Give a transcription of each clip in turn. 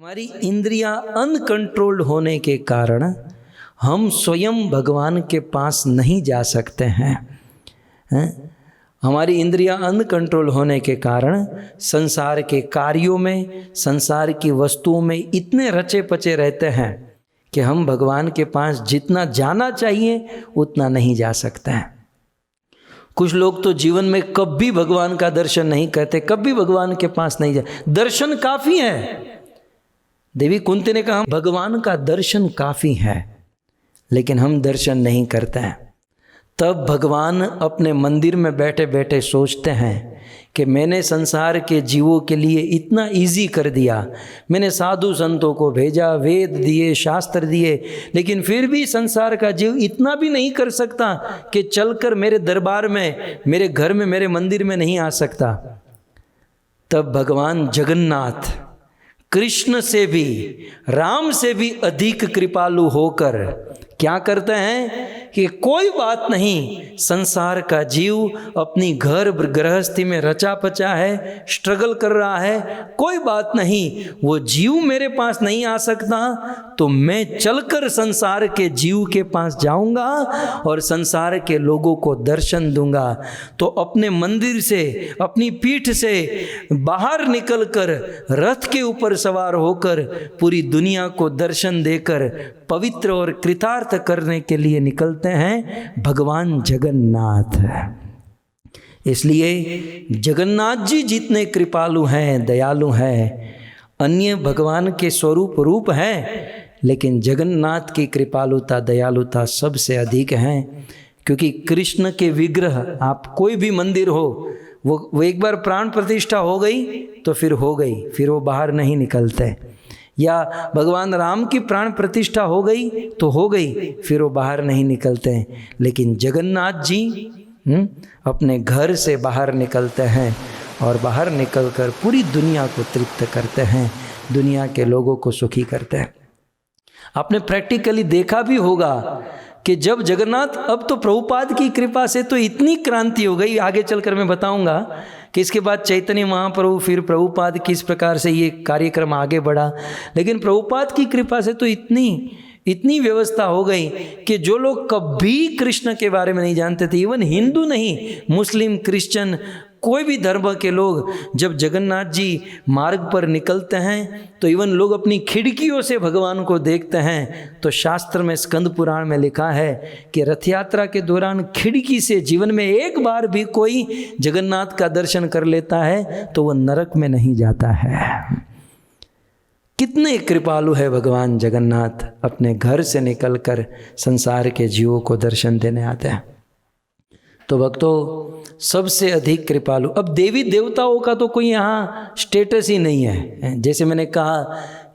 हमारी इंद्रियां अनकंट्रोल्ड होने के कारण हम स्वयं भगवान के पास नहीं जा सकते हैं। हमारी इंद्रियां अनकंट्रोल होने के कारण संसार के कार्यों में, संसार की वस्तुओं में इतने रचे पचे रहते हैं कि हम भगवान के पास जितना जाना चाहिए उतना नहीं जा सकते हैं। कुछ लोग तो जीवन में कभी भगवान का दर्शन नहीं करते, कभी भगवान के पास नहीं जाते। दर्शन काफ़ी है। देवी कुंती ने कहा भगवान का दर्शन काफ़ी है, लेकिन हम दर्शन नहीं करते हैं। तब भगवान अपने मंदिर में बैठे बैठे सोचते हैं कि मैंने संसार के जीवों के लिए इतना इजी कर दिया, मैंने साधु संतों को भेजा, वेद दिए, शास्त्र दिए, लेकिन फिर भी संसार का जीव इतना भी नहीं कर सकता कि चलकर मेरे दरबार में, मेरे घर में, मेरे मंदिर में नहीं आ सकता। तब भगवान जगन्नाथ कृष्ण से भी, राम से भी अधिक कृपालु होकर क्या करते हैं कि कोई बात नहीं, संसार का जीव अपनी घर गृहस्थी में रचा पचा है, स्ट्रगल कर रहा है, कोई बात नहीं, वो जीव मेरे पास नहीं आ सकता तो मैं चलकर संसार के जीव के पास जाऊंगा और संसार के लोगों को दर्शन दूंगा। तो अपने मंदिर से, अपनी पीठ से बाहर निकलकर रथ के ऊपर सवार होकर पूरी दुनिया को दर्शन देकर पवित्र और कृतार्थ करने के लिए निकलते हैं भगवान जगन्नाथ। इसलिए जगन्नाथ जी जितने कृपालु हैं, दयालु हैं, अन्य भगवान के स्वरूप रूप हैं, लेकिन जगन्नाथ की कृपालुता, दयालुता सबसे अधिक है। क्योंकि कृष्ण के विग्रह, आप कोई भी मंदिर हो, वो एक बार प्राण प्रतिष्ठा हो गई तो फिर हो गई, फिर वो बाहर नहीं निकलते। या भगवान राम की प्राण प्रतिष्ठा हो गई तो हो गई, फिर वो बाहर नहीं निकलते। लेकिन जगन्नाथ जी अपने घर से बाहर निकलते हैं और बाहर निकलकर पूरी दुनिया को तृप्त करते हैं, दुनिया के लोगों को सुखी करते हैं। आपने प्रैक्टिकली देखा भी होगा कि जब जगन्नाथ, अब तो प्रभुपाद की कृपा से तो इतनी क्रांति हो गई, आगे चलकर मैं बताऊंगा कि इसके बाद चैतन्य महाप्रभु, फिर प्रभुपाद किस प्रकार से ये कार्यक्रम आगे बढ़ा। लेकिन प्रभुपाद की कृपा से तो इतनी व्यवस्था हो गई कि जो लोग कभी कृष्ण के बारे में नहीं जानते थे, इवन हिंदू नहीं, मुस्लिम, क्रिश्चियन, कोई भी धर्म के लोग जब जगन्नाथ जी मार्ग पर निकलते हैं तो इवन लोग अपनी खिड़कियों से भगवान को देखते हैं। तो शास्त्र में, स्कंद पुराण में लिखा है कि रथ यात्रा के दौरान खिड़की से जीवन में एक बार भी कोई जगन्नाथ का दर्शन कर लेता है तो वह नरक में नहीं जाता है। कितने कृपालु है भगवान जगन्नाथ, अपने घर से निकलकर संसार के जीवों को दर्शन देने आते हैं। तो भक्तों, सबसे अधिक कृपालु, अब देवी देवताओं का तो कोई यहाँ स्टेटस ही नहीं है। जैसे मैंने कहा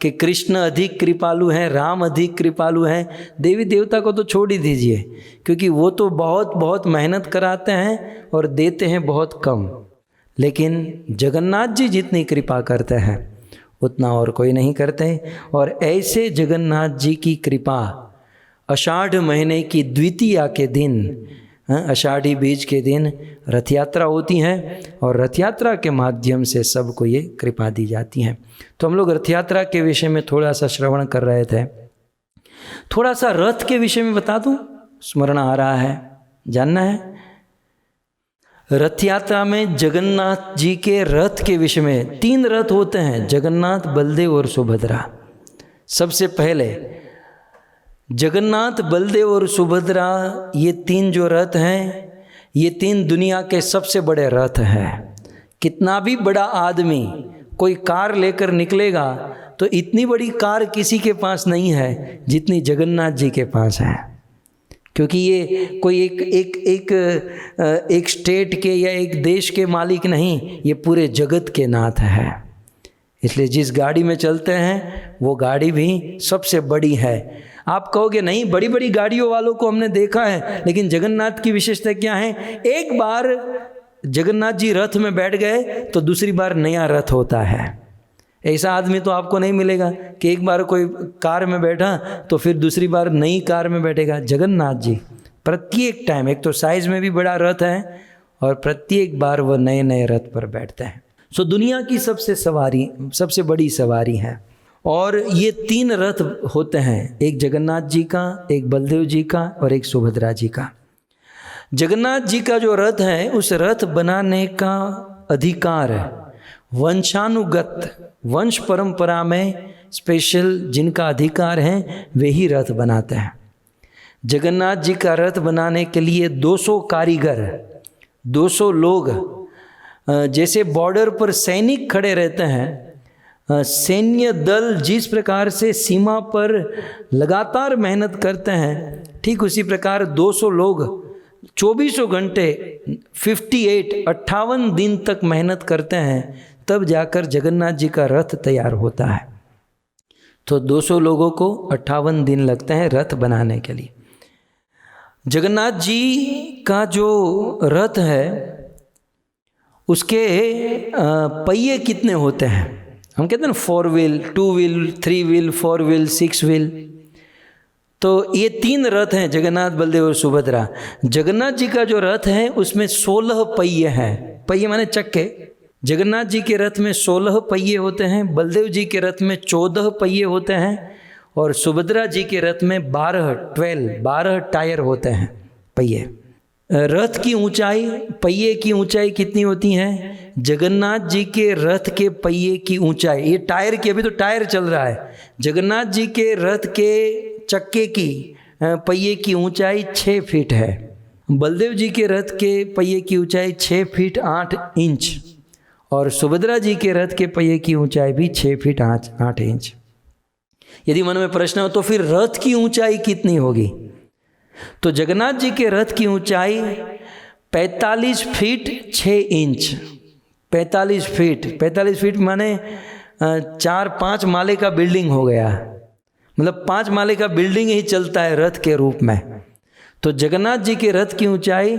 कि कृष्ण अधिक कृपालु हैं, राम अधिक कृपालु हैं, देवी देवता को तो छोड़ ही दीजिए, क्योंकि वो तो बहुत बहुत मेहनत कराते हैं और देते हैं बहुत कम। लेकिन जगन्नाथ जी जितनी कृपा करते हैं उतना और कोई नहीं करते। और ऐसे जगन्नाथ जी की कृपा आषाढ़ महीने की द्वितीया के दिन, आषाढ़ी बीज के दिन रथ यात्रा होती है और रथ यात्रा के माध्यम से सबको ये कृपा दी जाती है। तो हम लोग रथ यात्रा के विषय में थोड़ा सा श्रवण कर रहे थे। थोड़ा सा रथ के विषय में बता दूं, स्मरण आ रहा है, जानना है? रथ यात्रा में जगन्नाथ जी के रथ के विषय में 3 रथ होते हैं, जगन्नाथ, बलदेव और सुभद्रा। सबसे पहले जगन्नाथ, बलदेव और सुभद्रा, ये 3 जो रथ हैं, ये 3 दुनिया के सबसे बड़े रथ हैं। कितना भी बड़ा आदमी कोई कार लेकर निकलेगा तो इतनी बड़ी कार किसी के पास नहीं है जितनी जगन्नाथ जी के पास है। क्योंकि ये कोई एक स्टेट के या एक देश के मालिक नहीं, ये पूरे जगत के नाथ है। इसलिए जिस गाड़ी में चलते हैं वो गाड़ी भी सबसे बड़ी है। आप कहोगे नहीं, बड़ी बड़ी गाड़ियों वालों को हमने देखा है, लेकिन जगन्नाथ की विशेषता क्या है? एक बार जगन्नाथ जी रथ में बैठ गए तो दूसरी बार नया रथ होता है। ऐसा आदमी तो आपको नहीं मिलेगा कि एक बार कोई कार में बैठा तो फिर दूसरी बार नई कार में बैठेगा। जगन्नाथ जी प्रत्येक टाइम, एक तो साइज में भी बड़ा रथ है और प्रत्येक बार वो नए नए रथ पर बैठते हैं। सो दुनिया की सबसे बड़ी सवारी है। और ये 3 रथ होते हैं, एक जगन्नाथ जी का, एक बलदेव जी का और एक सुभद्रा जी का। जगन्नाथ जी का जो रथ है, उस रथ बनाने का अधिकार है वंशानुगत, वंश परंपरा में स्पेशल जिनका अधिकार है वे ही रथ बनाते हैं। जगन्नाथ जी का रथ बनाने के लिए 200 कारीगर, 200 लोग, जैसे बॉर्डर पर सैनिक खड़े रहते हैं, सैन्य दल जिस प्रकार से सीमा पर लगातार मेहनत करते हैं, ठीक उसी प्रकार 200 लोग 24 घंटे 58 दिन तक मेहनत करते हैं, तब जाकर जगन्नाथ जी का रथ तैयार होता है। तो 200 लोगों को 58 दिन लगते हैं रथ बनाने के लिए। जगन्नाथ जी का जो रथ है उसके पहिए कितने होते हैं? हम कहते हैं ना 4 wheel, 2 wheel, 3 wheel, 4 wheel, 6 wheel. तो ये 3 रथ हैं, जगन्नाथ, बलदेव और सुभद्रा। जगन्नाथ जी का जो रथ है उसमें 16 पहिए हैं। पहिए माने चक्के। जगन्नाथ जी के रथ में 16 पहिए होते हैं, बलदेव जी के रथ में 14 पहिए होते हैं और सुभद्रा जी के रथ में 12 टायर होते हैं, पहिए। रथ की ऊंचाई, पहिए की ऊंचाई कितनी होती है? जगन्नाथ जी के रथ के पहिए की ऊंचाई, ये टायर की, अभी तो टायर चल रहा है, जगन्नाथ जी के रथ के चक्के की पहिए की ऊंचाई 6 फीट है। बलदेव जी के रथ के पहिए की ऊंचाई 6 फीट 8 इंच और सुभद्रा जी के रथ के पहिए की ऊंचाई भी 6 फीट 8 इंच। यदि मन में प्रश्न हो तो फिर रथ की ऊंचाई कितनी होगी? तो जगन्नाथ जी के रथ की ऊंचाई 45 फीट 6 इंच। 45 फीट माने 4-5 माले का बिल्डिंग हो गया, मतलब 5 माले का बिल्डिंग ही चलता है रथ के रूप में। तो जगन्नाथ जी के रथ की ऊंचाई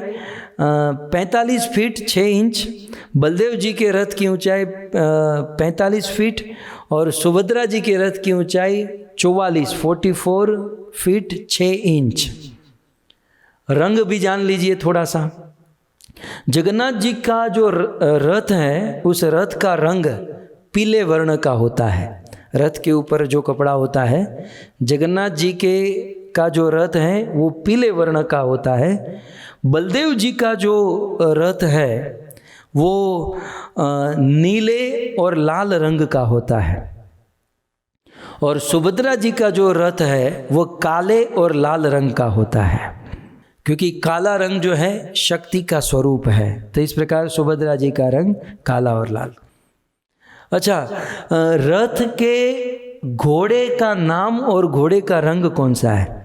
45 फीट 6 इंच, बलदेव जी के रथ की ऊंचाई 45 फीट और सुभद्रा जी के रथ की ऊंचाई 44 फीट 6 इंच। रंग भी जान लीजिए थोड़ा सा। जगन्नाथ जी का जो रथ है, उस रथ का रंग पीले वर्ण का होता है। रथ के ऊपर जो कपड़ा होता है, जगन्नाथ जी के का जो रथ है वो पीले वर्ण का होता है। बलदेव जी का जो रथ है वो नीले और लाल रंग का होता है और सुभद्रा जी का जो रथ है वो काले और लाल रंग का होता है, क्योंकि काला रंग जो है शक्ति का स्वरूप है। तो इस प्रकार सुभद्रा जी का रंग काला और लाल। अच्छा, रथ के घोड़े का नाम और घोड़े का रंग कौन सा है?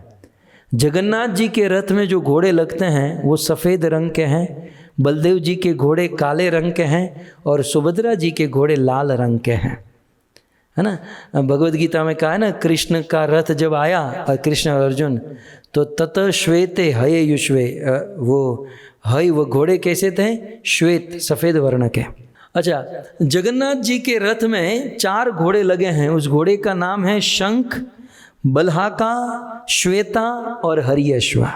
जगन्नाथ जी के रथ में जो घोड़े लगते हैं वो सफ़ेद रंग के हैं, बलदेव जी के घोड़े काले रंग के हैं और सुभद्रा जी के घोड़े लाल रंग के हैं, है ना। भगवद गीता में कहा है ना, कृष्ण का रथ जब आया और कृष्ण और अर्जुन, तो तत श्वेते हये युष्वे, वो घोड़े कैसे थे? श्वेत, सफ़ेद वर्ण के। अच्छा, जगन्नाथ जी के रथ में 4 घोड़े लगे हैं। उस घोड़े का नाम है शंख, बलहाका, श्वेता और हरियश्वा।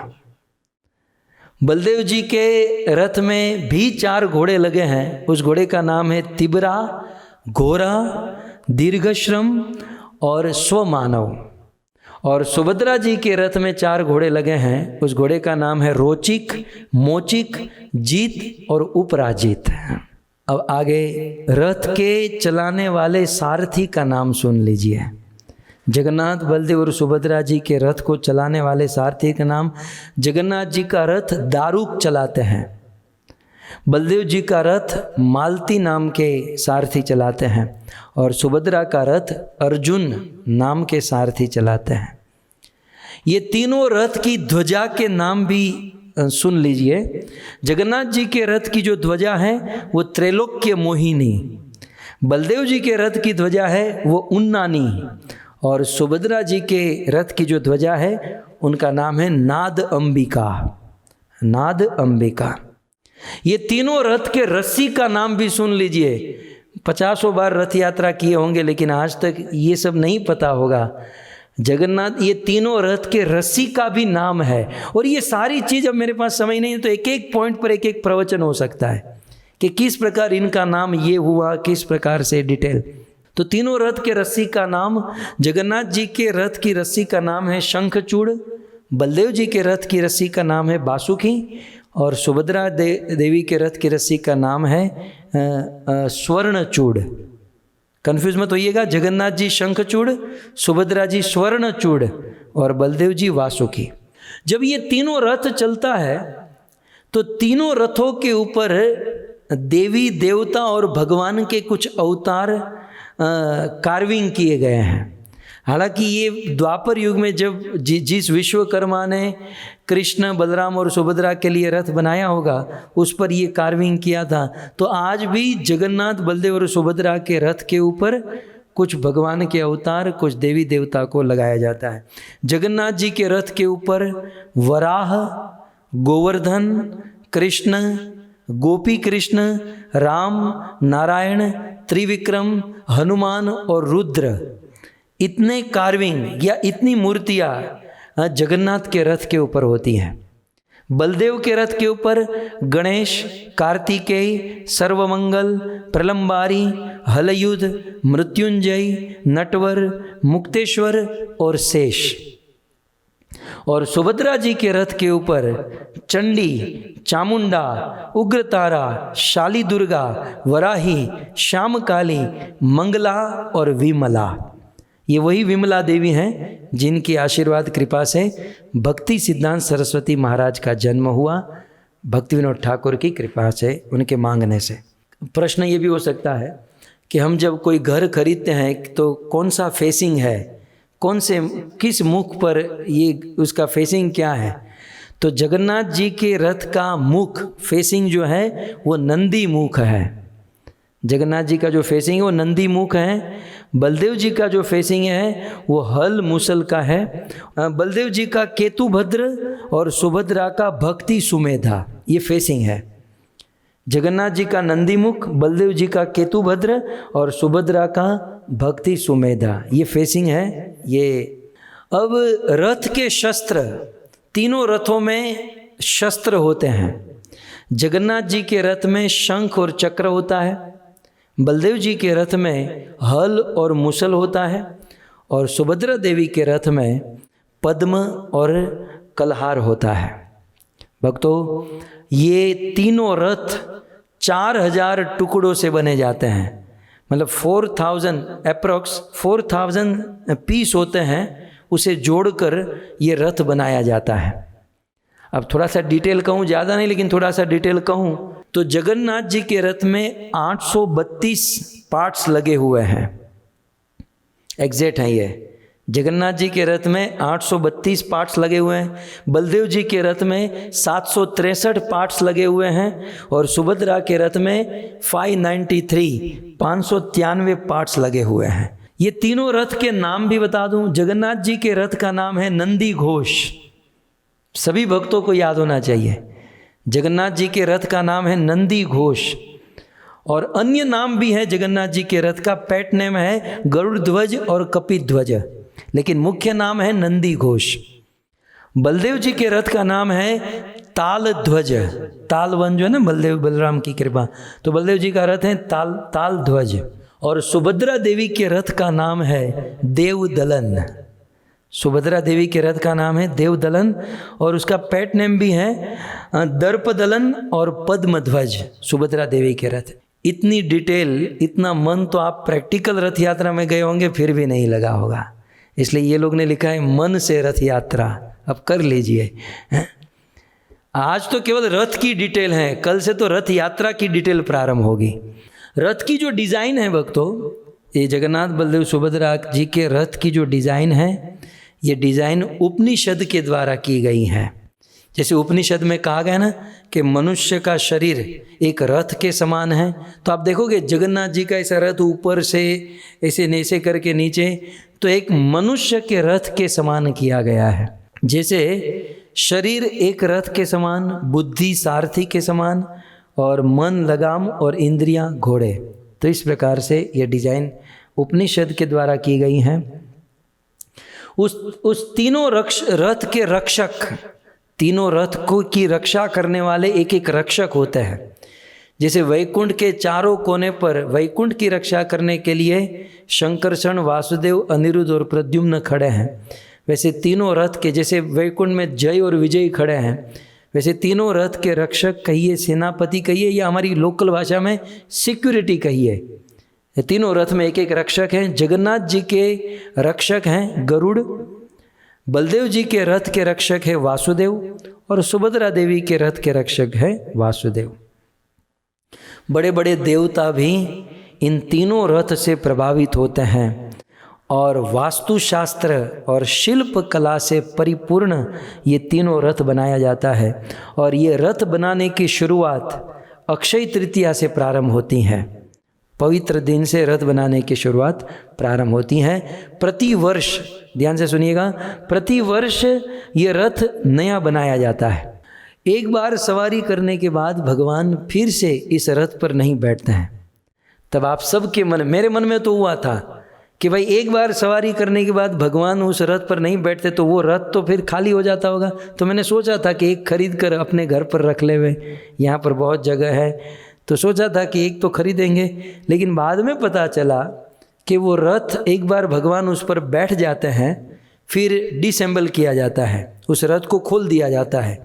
बलदेव जी के रथ में भी 4 घोड़े लगे हैं। उस घोड़े का नाम है तिबरा, घोरा, दीर्घश्रम और स्वमानव। और सुभद्रा जी के रथ में 4 घोड़े लगे हैं। उस घोड़े का नाम है रोचिक, मोचिक, जीत और उपराजित। अब आगे रथ के चलाने वाले सारथी का नाम सुन लीजिए। जगन्नाथ, बलदेव और सुभद्रा जी के रथ को चलाने वाले सारथी का नाम, जगन्नाथ जी का रथ दारुक चलाते हैं, बलदेव जी का रथ मालती नाम के सारथी चलाते हैं और सुभद्रा का रथ अर्जुन नाम के सारथी चलाते हैं। ये तीनों रथ की ध्वजा के नाम भी सुन लीजिए। जगन्नाथ जी के रथ की जो ध्वजा है वो त्रैलोक्य मोहिनी, बलदेव जी के रथ की ध्वजा है वो उन्नानी और सुभद्रा जी के रथ की जो ध्वजा है उनका नाम है नाद अंबिका। नाद अंबिका। ये तीनों रथ के रस्सी का नाम भी सुन लीजिए। 50 बार रथ यात्रा किए होंगे लेकिन आज तक ये सब नहीं पता होगा। जगन्नाथ, ये तीनों रथ के रस्सी का भी नाम है। और ये सारी चीज़, अब मेरे पास समय नहीं है तो एक एक पॉइंट पर एक एक प्रवचन हो सकता है कि किस प्रकार इनका नाम ये हुआ, किस प्रकार से डिटेल। तो तो तीनों रथ के रस्सी का नाम, जगन्नाथ जी के रथ की रस्सी का नाम है शंखचूड़, बलदेव जी के रथ की रस्सी का नाम है बासुकी, और सुभद्रा देवी के रथ की रस्सी का नाम है स्वर्णचूड़। कंफ्यूज मत होइएगा, जगन्नाथ जी शंखचूड़, सुभद्रा जी स्वर्णचूड़ और बलदेव जी वासुकी। जब ये तीनों रथ चलता है तो तीनों रथों के ऊपर देवी देवता और भगवान के कुछ अवतार कार्विंग किए गए हैं। हालांकि ये द्वापर युग में जब जिस विश्वकर्मा ने कृष्ण, बलराम और सुभद्रा के लिए रथ बनाया होगा उस पर ये कार्विंग किया था, तो आज भी जगन्नाथ, बलदेव और सुभद्रा के रथ के ऊपर कुछ भगवान के अवतार, कुछ देवी देवता को लगाया जाता है। जगन्नाथ जी के रथ के ऊपर वराह, गोवर्धन, कृष्ण, गोपी कृष्ण, राम, नारायण, त्रिविक्रम, हनुमान और रुद्र, इतने कार्विंग या इतनी मूर्तियाँ जगन्नाथ के रथ के ऊपर होती हैं। बलदेव के रथ के ऊपर गणेश, कार्तिकेय, सर्वमंगल, प्रलंबारी, हलयुध, मृत्युंजय, नटवर, मुक्तेश्वर और शेष। और सुभद्रा जी के रथ के ऊपर चंडी, चामुंडा, उग्रतारा, शाली दुर्गा, वराही, श्यामकाली, मंगला और विमला। ये वही विमला देवी हैं जिनकी आशीर्वाद कृपा से भक्ति सिद्धांत सरस्वती महाराज का जन्म हुआ, भक्ति विनोद ठाकुर की कृपा से, उनके मांगने से। प्रश्न ये भी हो सकता है कि हम जब कोई घर खरीदते हैं तो कौन सा फेसिंग है, कौन से किस मुख पर, ये उसका फेसिंग क्या है? तो जगन्नाथ जी के रथ का मुख फेसिंग जो है वो नंदी मुख है। जगन्नाथ जी का जो फेसिंग है वो नंदी मुख है। बलदेव जी का जो फेसिंग है वो हल मूसल का है। बलदेव जी का केतुभद्र और सुभद्रा का भक्ति सुमेधा, ये फेसिंग है। जगन्नाथ जी का नंदी मुख, बलदेव जी का केतुभद्र और सुभद्रा का भक्ति सुमेधा, ये फेसिंग है ये। अब रथ के शस्त्र, तीनों रथों में शस्त्र होते हैं। जगन्नाथ जी के रथ में शंख और चक्र होता है, बलदेव जी के रथ में हल और मुसल होता है, और सुभद्रा देवी के रथ में पद्म और कलहार होता है। भक्तों, ये तीनों रथ 4000 टुकड़ों से बने जाते हैं, मतलब 4000 अप्रॉक्स 4000 पीस होते हैं, उसे जोड़कर ये रथ बनाया जाता है। अब थोड़ा सा डिटेल कहूँ, ज़्यादा नहीं लेकिन थोड़ा सा डिटेल कहूँ तो जगन्नाथ जी के रथ में 832 पार्ट्स लगे हुए हैं, एग्जैक्ट हैं ये। जगन्नाथ जी के रथ में 832 पार्ट्स लगे हुए हैं, बलदेव जी के रथ में 763 पार्ट्स लगे हुए हैं, और सुभद्रा के रथ में 593 पार्ट्स लगे हुए हैं। ये तीनों रथ के नाम भी बता दूं। जगन्नाथ जी के रथ का नाम है नंदी घोष, सभी भक्तों को याद होना चाहिए। जगन्नाथ जी के रथ का नाम है नंदी घोष, और अन्य नाम भी है जगन्नाथ जी के रथ का। पेट नेम है गरुड़ ध्वज और कपित ध्वज, लेकिन मुख्य नाम है नंदी घोष। बलदेव जी के रथ का नाम है ताल ध्वज, तालवन जो है ना, बलदेव बलराम की कृपा, तो बलदेव जी का रथ है ताल ध्वज। और सुभद्रा देवी के रथ का नाम है देवदलन, सुभद्रा देवी के रथ का नाम है देवदलन, और उसका पेट नेम भी है दर्पदलन और पद्मध्वज, सुभद्रा देवी के रथ। इतनी डिटेल, इतना मन तो आप प्रैक्टिकल रथ यात्रा में गए होंगे फिर भी नहीं लगा होगा, इसलिए ये लोग ने लिखा है मन से रथ यात्रा, अब कर लीजिए। आज तो केवल रथ की डिटेल है, कल से तो रथ यात्रा की डिटेल प्रारंभ होगी। रथ की जो डिज़ाइन है भक्तों, ये जगन्नाथ बलदेव सुभद्रा जी के रथ की जो डिज़ाइन है, ये डिज़ाइन उपनिषद के द्वारा की गई है। जैसे उपनिषद में कहा गया ना कि मनुष्य का शरीर एक रथ के समान है, तो आप देखोगे जगन्नाथ जी का ऐसा रथ ऊपर से ऐसे नीचे करके नीचे, तो एक मनुष्य के रथ के समान किया गया है। जैसे शरीर एक रथ के समान, बुद्धि सारथी के समान, और मन लगाम और इंद्रियां घोड़े, तो इस प्रकार से ये डिज़ाइन उपनिषद के द्वारा की गई हैं। उस तीनों रथ के रक्षक, तीनों रथ को की रक्षा करने वाले एक एक रक्षक होते हैं। जैसे वैकुंठ के चारों कोने पर वैकुंठ की रक्षा करने के लिए शंकरषण, वासुदेव, अनिरुद्ध और प्रद्युम्न खड़े हैं, वैसे तीनों रथ के, जैसे वैकुंठ में जय और विजय खड़े हैं, वैसे तीनों रथ के रक्षक कहिए, सेनापति कहिए, या हमारी लोकल भाषा में सिक्योरिटी कहिए, तीनों रथ में एक एक रक्षक हैं। जगन्नाथ जी के रक्षक हैं गरुड़, बलदेव जी के रथ के रक्षक है वासुदेव, और सुभद्रा देवी के रथ के रक्षक है वासुदेव। बड़े बड़े देवता भी इन तीनों रथ से प्रभावित होते हैं और वास्तुशास्त्र और शिल्प कला से परिपूर्ण ये तीनों रथ बनाया जाता है। और ये रथ बनाने की शुरुआत अक्षय तृतीया से प्रारंभ होती है। पवित्र दिन से रथ बनाने की शुरुआत प्रारंभ होती है। प्रति वर्ष, ध्यान से सुनिएगा, प्रति वर्ष ये रथ नया बनाया जाता है। एक बार सवारी करने के बाद भगवान फिर से इस रथ पर नहीं बैठते हैं। तब आप सबके मन, मेरे मन में तो हुआ था कि भाई एक बार सवारी करने के बाद भगवान उस रथ पर नहीं बैठते तो वो रथ तो फिर खाली हो जाता होगा। तो मैंने सोचा था कि एक खरीद कर अपने घर पर रख ले हुए, यहाँ पर बहुत जगह है, तो सोचा था कि एक तो खरीदेंगे। लेकिन बाद में पता चला कि वो रथ एक बार भगवान उस पर बैठ जाते हैं, फिर डिसेंबल किया जाता है, उस रथ को खोल दिया जाता है,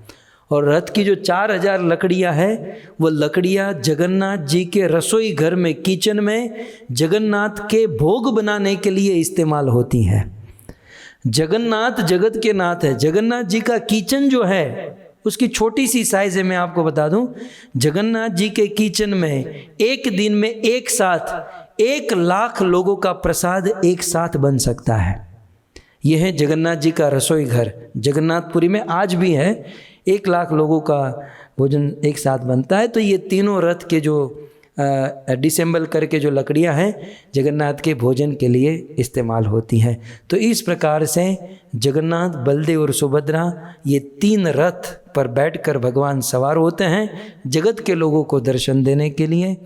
और रथ की जो 4000 लकड़ियाँ हैं वो लकड़ियाँ जगन्नाथ जी के रसोई घर में, किचन में जगन्नाथ के भोग बनाने के लिए इस्तेमाल होती हैं। जगन्नाथ जगत के नाथ है। जगन्नाथ जी का किचन जो है उसकी छोटी सी साइज है। मैं आपको बता दूं, जगन्नाथ जी के किचन में एक दिन में एक साथ 1 लाख लोगों का प्रसाद एक साथ बन सकता है। यह है जगन्नाथ जी का रसोई घर। जगन्नाथपुरी में आज भी है, 1 लाख लोगों का भोजन एक साथ बनता है। तो ये तीनों रथ के जो डिसेंबल करके जो लकड़ियां हैं जगन्नाथ के भोजन के लिए इस्तेमाल होती हैं। तो इस प्रकार से जगन्नाथ, बलदेव और सुभद्रा ये 3 रथ पर बैठकर भगवान सवार होते हैं जगत के लोगों को दर्शन देने के लिए।